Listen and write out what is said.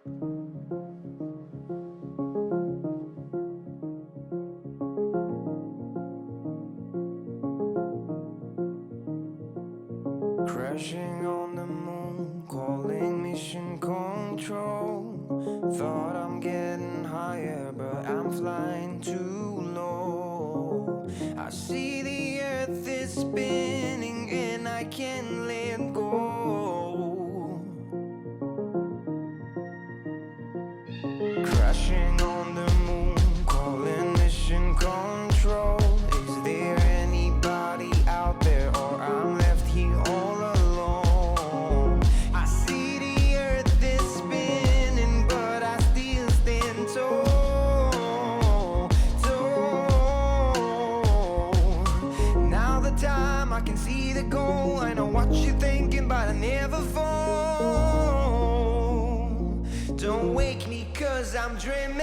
Crashing on the moon, calling mission control. Thought I'm getting higher, but I'm flying too low. I see the earth is spinning and I can't let go. Crashing on the moon, calling mission control. Is there anybody out there, or I'm left here all alone? I see the earth is spinning, but I still stand tall, tall. Now the time, I can see the goal. I know what you're thinking, but I never fall. Don't wake me 'cause I'm dreaming.